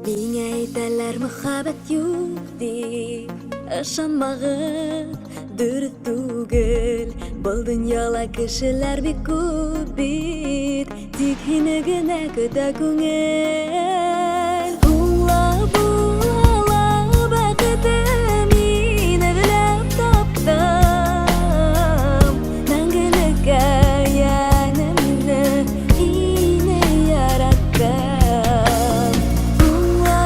Миңа әйтәләр мөхәббәт юк дип, ышанмагыз, дөрес түгел. Был дөньяла кешеләр бик күп бит, тик һине генә көтә күңел. Була бәхетем, мине эзләп таптым. Мәңгелеккә янәмне һине яраттым. Була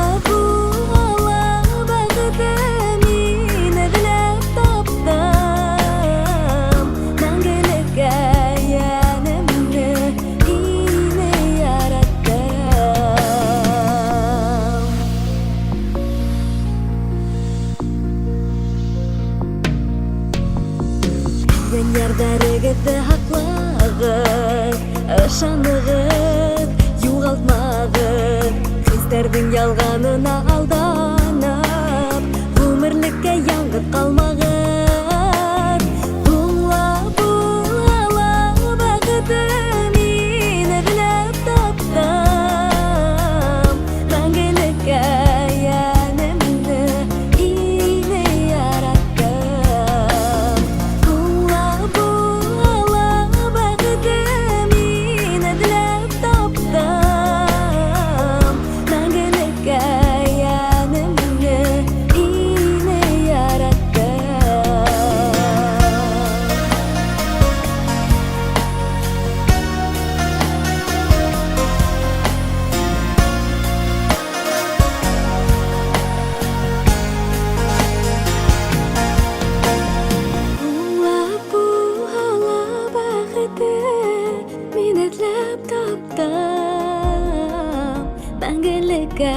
бәхетем, мине эзләп таптым. Мәңгелеккә янәмне һине яраттым. Күргән ярдарыгызды һаклагыз, ышаныгыз, югалтмагыз. Хисләрнең ялганына алданып, гомерлеккә яңгып калмагыз. Була бәхетем, мине эзләп таптым. Мәңгелеккә янәмне һине яраттым. Була бәхетем, мине эзләп таптым. Мәңгелеккә янәмне һине яраттым. Була бәхетем, мине эзләп таптым. Мәңгелеккә